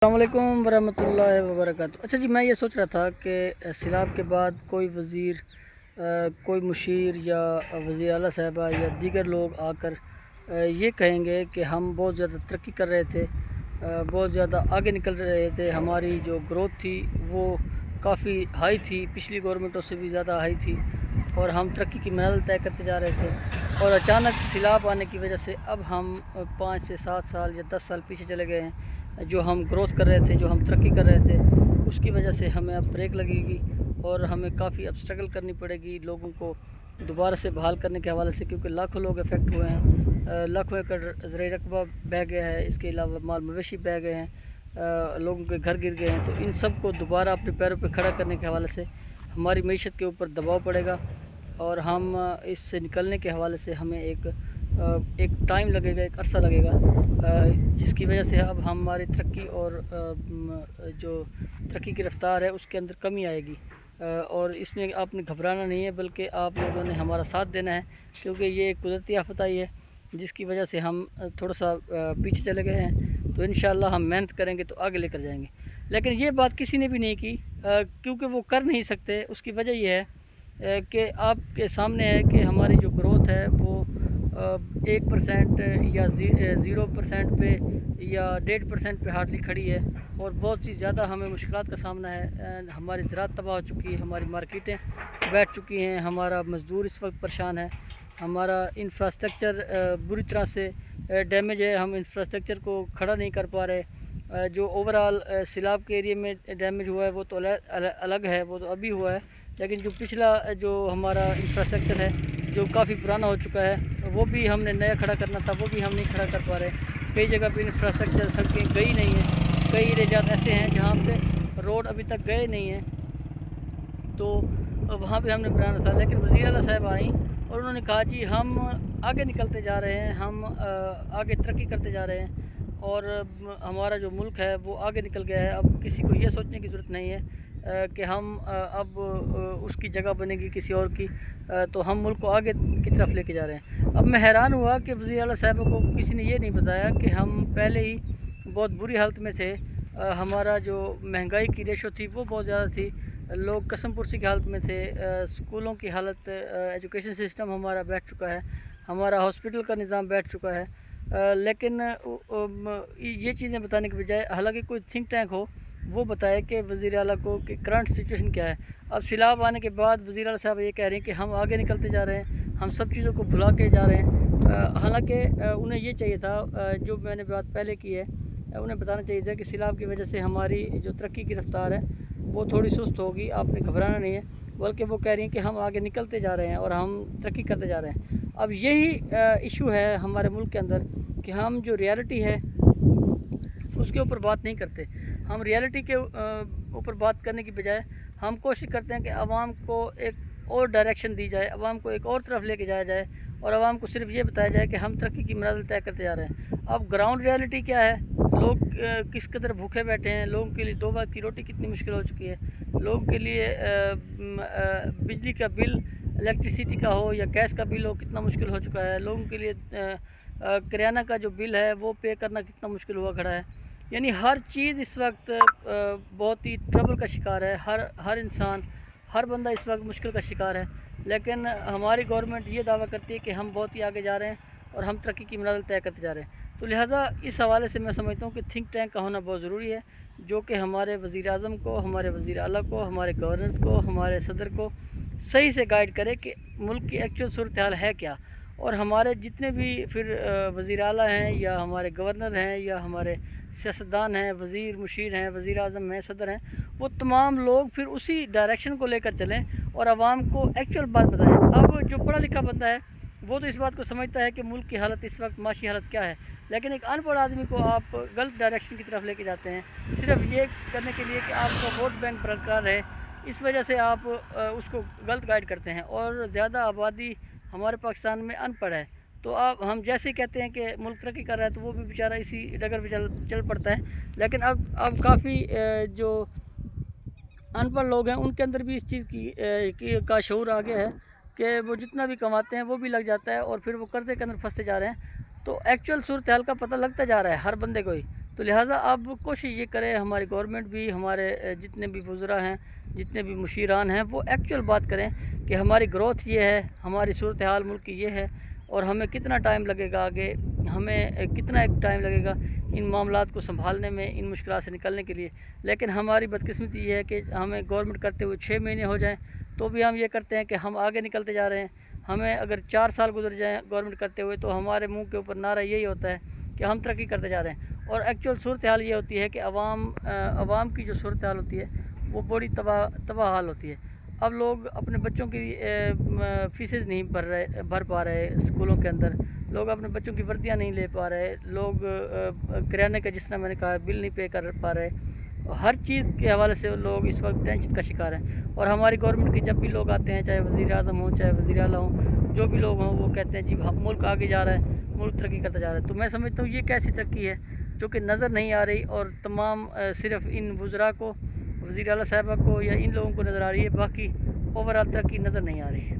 السلام علیکم ورحمۃ وبرکاتہ۔ اچھا جی، میں یہ سوچ رہا تھا کہ سیلاب کے بعد کوئی وزیر کوئی مشیر یا وزیر اعلیٰ صاحبہ یا دیگر لوگ آ کر یہ کہیں گے کہ ہم بہت زیادہ ترقی کر رہے تھے، بہت زیادہ آگے نکل رہے تھے، ہماری جو گروتھ تھی وہ کافی ہائی تھی، پچھلی گورنمنٹوں سے بھی زیادہ ہائی تھی اور ہم ترقی کی منزل طے کرتے جا رہے تھے، اور اچانک سیلاب آنے کی وجہ سے اب ہم 5 سے 7 سال یا 10 سال پیچھے چلے گئے ہیں۔ جو ہم گروتھ کر رہے تھے، جو ہم ترقی کر رہے تھے، اس کی وجہ سے ہمیں اب بریک لگے گی اور ہمیں کافی اب اسٹرگل کرنی پڑے گی لوگوں کو دوبارہ سے بحال کرنے کے حوالے سے، کیونکہ لاکھوں لوگ افیکٹ ہوئے ہیں، لاکھوں ایکڑ زرعی رقبہ بہہ گیا ہے، اس کے علاوہ مال مویشی بہہ گئے ہیں، لوگوں کے گھر گر گئے ہیں۔ تو ان سب کو دوبارہ اپنے پیروں پہ کھڑا کرنے کے حوالے سے ہماری معیشت کے اوپر دباؤ پڑے گا، اور ہم اس سے نکلنے کے حوالے سے ہمیں ایک ٹائم لگے گا، ایک عرصہ لگے گا، جس کی وجہ سے اب ہماری ترقی اور جو ترقی کی رفتار ہے اس کے اندر کمی آئے گی، اور اس میں آپ نے گھبرانا نہیں ہے، بلکہ آپ لوگوں نے ہمارا ساتھ دینا ہے، کیونکہ یہ ایک قدرتی آفت آئی ہے جس کی وجہ سے ہم تھوڑا سا پیچھے چلے گئے ہیں۔ تو انشاءاللہ ہم محنت کریں گے تو آگے لے کر جائیں گے، لیکن یہ بات کسی نے بھی نہیں کی، کیونکہ وہ کر نہیں سکتے۔ اس کی وجہ یہ ہے کہ آپ کے سامنے ہے کہ ہماری جو گروتھ ہے وہ 1% یا 0% پہ یا 1.5% پہ ہارڈلی کھڑی ہے، اور بہت سی زیادہ ہمیں مشکلات کا سامنا ہے۔ ہماری زراعت تباہ ہو چکی ہے، ہماری مارکیٹیں بیٹھ چکی ہیں، ہمارا مزدور اس وقت پریشان ہے، ہمارا انفراسٹرکچر بری طرح سے ڈیمیج ہے، ہم انفراسٹرکچر کو کھڑا نہیں کر پا رہے۔ جو اوورآل سیلاب کے ایریے میں ڈیمیج ہوا ہے وہ تو الگ ہے، وہ تو ابھی ہوا ہے، لیکن جو پچھلا جو ہمارا انفراسٹرکچر ہے جو کافی پرانا ہو چکا ہے، وہ بھی ہم نے نیا کھڑا کرنا تھا، وہ بھی ہم نہیں کھڑا کر پا رہے۔ کئی جگہ پہ انفراسٹرکچر سڑکیں گئی نہیں ہیں، کئی ایریاز ایسے ہیں جہاں پہ روڈ ابھی تک گئے نہیں ہیں، تو وہاں پہ ہم نے بنانا تھا۔ لیکن وزیر اعلیٰ صاحب آئیں اور انہوں نے کہا جی ہم آگے نکلتے جا رہے ہیں، ہم آگے ترقی کرتے جا رہے ہیں، اور ہمارا جو ملک ہے وہ آگے نکل گیا ہے، اب کسی کو یہ سوچنے کی ضرورت نہیں ہے کہ ہم اب اس کی جگہ بنے گی کسی اور کی، تو ہم ملک کو آگے کی طرف لے کے جا رہے ہیں۔ اب میں حیران ہوا کہ وزیر اعلیٰ صاحب کو کسی نے یہ نہیں بتایا کہ ہم پہلے ہی بہت بری حالت میں تھے، ہمارا جو مہنگائی کی ریشو تھی وہ بہت زیادہ تھی، لوگ قسم پرسی کی حالت میں تھے، اسکولوں کی حالت، ایجوکیشن سسٹم ہمارا بیٹھ چکا ہے، ہمارا ہاسپٹل کا نظام بیٹھ چکا ہے، لیکن یہ چیزیں بتانے کے بجائے، حالانکہ کوئی تھنک ٹینک ہو وہ بتائے کہ وزیر اعلیٰ کو کہ کرنٹ سچویشن کیا ہے۔ اب سیلاب آنے کے بعد وزیر اعلیٰ صاحب یہ کہہ رہے ہیں کہ ہم آگے نکلتے جا رہے ہیں، ہم سب چیزوں کو بھلا کے جا رہے ہیں، حالانکہ انہیں یہ چاہیے تھا، جو میں نے بات پہلے کی ہے، انہیں بتانا چاہیے تھا کہ سیلاب کی وجہ سے ہماری جو ترقی کی رفتار ہے وہ تھوڑی سست ہوگی، آپ نے گھبرانا نہیں ہے، بلکہ وہ کہہ رہی ہیں کہ ہم آگے نکلتے جا رہے ہیں اور ہم ترقی کرتے جا رہے ہیں۔ اب یہی ایشو ہے ہمارے ملک کے اندر کہ ہم جو ریالٹی ہے اس کے اوپر بات نہیں کرتے، ہم ریالٹی کے اوپر بات کرنے کی بجائے ہم کوشش کرتے ہیں کہ عوام کو ایک اور ڈائریکشن دی جائے، عوام کو ایک اور طرف لے کے جایا جائے، اور عوام کو صرف یہ بتایا جائے کہ ہم ترقی کی منزل طے کرتے جا رہے ہیں۔ اب گراؤنڈ ریالٹی کیا ہے، لوگ کس قدر بھوکے بیٹھے ہیں، لوگوں کے لیے 2 وقت کی روٹی کتنی مشکل ہو چکی ہے، لوگوں کے لیے بجلی کا بل، الیکٹریسٹی کا ہو یا گیس کا بل ہو کتنا مشکل ہو چکا ہے، لوگوں کے لیے کریانہ کا جو بل ہے وہ پے کرنا کتنا مشکل ہوا کھڑا ہے۔ یعنی ہر چیز اس وقت بہت ہی ٹربل کا شکار ہے، ہر انسان، ہر بندہ اس وقت مشکل کا شکار ہے، لیکن ہماری گورنمنٹ یہ دعویٰ کرتی ہے کہ ہم بہت ہی آگے جا رہے ہیں اور ہم ترقی کی منزل طے کرتے جا رہے ہیں۔ تو لہٰذا اس حوالے سے میں سمجھتا ہوں کہ تھنک ٹینک کا ہونا بہت ضروری ہے، جو کہ ہمارے وزیر اعظم کو، ہمارے وزیر اعلیٰ کو، ہمارے گورنرز کو، ہمارے صدر کو صحیح سے گائیڈ کرے کہ ملک کی ایکچوئل صورتحال ہے کیا، اور ہمارے جتنے بھی پھر وزیر اعلیٰ ہیں یا ہمارے گورنر ہیں یا ہمارے سیاستدان ہیں، وزیر مشیر ہیں، وزیر اعظم ہیں، صدر ہیں، وہ تمام لوگ پھر اسی ڈائریکشن کو لے کر چلیں اور عوام کو ایکچوئل بات بتائیں۔ اب جو پڑھا لکھا بندہ ہے وہ تو اس بات کو سمجھتا ہے کہ ملک کی حالت اس وقت معاشی حالت کیا ہے، لیکن ایک ان پڑھ آدمی کو آپ غلط ڈائریکشن کی طرف لے کے جاتے ہیں، صرف یہ کرنے کے لیے کہ آپ کا ووٹ بینک برقرار رہے، اس وجہ سے آپ اس کو غلط گائیڈ کرتے ہیں، اور زیادہ آبادی ہمارے پاکستان میں ان پڑھ ہے، تو ہم جیسے ہی کہتے ہیں کہ ملک ترقی کر رہا ہے تو وہ بھی بیچارہ اسی ڈگر پہ چل پڑتا ہے، لیکن اب کافی جو ان پڑھ لوگ ہیں ان کے اندر بھی اس چیز کا شعور آ گیا ہے کہ وہ جتنا بھی کماتے ہیں وہ بھی لگ جاتا ہے، اور پھر وہ قرضے کے اندر پھنستے جا رہے ہیں، تو ایکچوئل صورتحال کا پتہ لگتا جا رہا ہے ہر بندے کو ہی۔ تو لہٰذا اب کوشش یہ کرے ہماری گورنمنٹ بھی، ہمارے جتنے بھی وزراء ہیں، جتنے بھی مشیران ہیں، وہ ایکچوئل بات کریں کہ ہماری گروتھ یہ ہے، ہماری صورتحال ملک کی یہ ہے، اور ہمیں کتنا ٹائم لگے گا آگے، ہمیں کتنا ایک ٹائم لگے گا ان معاملات کو سنبھالنے میں، ان مشکلات سے نکلنے کے لیے۔ لیکن ہماری بدقسمتی یہ ہے کہ ہمیں گورنمنٹ کرتے ہوئے 6 مہینے ہو جائیں تو بھی ہم یہ کرتے ہیں کہ ہم آگے نکلتے جا رہے ہیں۔ ہمیں اگر 4 سال گزر جائیں گورنمنٹ کرتے ہوئے تو ہمارے منہ کے اوپر نعرہ یہی ہوتا ہے کہ ہم ترقی کرتے جا رہے ہیں، اور ایکچوئل صورتحال یہ ہوتی ہے کہ عوام کی جو صورتحال ہوتی ہے وہ بڑی تباہ حال ہوتی ہے۔ اب لوگ اپنے بچوں کی فیسز نہیں بھر پا رہے اسکولوں کے اندر، لوگ اپنے بچوں کی وردیاں نہیں لے پا رہے، لوگ کریانے کا جس طرح میں نے کہا بل نہیں پے کر پا رہے، ہر چیز کے حوالے سے لوگ اس وقت ٹینشن کا شکار ہیں۔ اور ہماری گورنمنٹ کے جب بھی لوگ آتے ہیں، چاہے وزیر اعظم ہوں، چاہے وزیر اعلیٰ ہوں، جو بھی لوگ ہوں، وہ کہتے ہیں جی ملک آگے جا رہا ہے، ملک ترقی کرتا جا رہا ہے۔ تو میں سمجھتا ہوں یہ کیسی ترقی ہے جو کہ نظر نہیں آ رہی، اور تمام صرف ان وزراء کو، وزیر اعلیٰ صاحبہ کو یا ان لوگوں کو نظر آ رہی ہے، باقی اوورآل ترقی نظر نہیں آ رہی ہے۔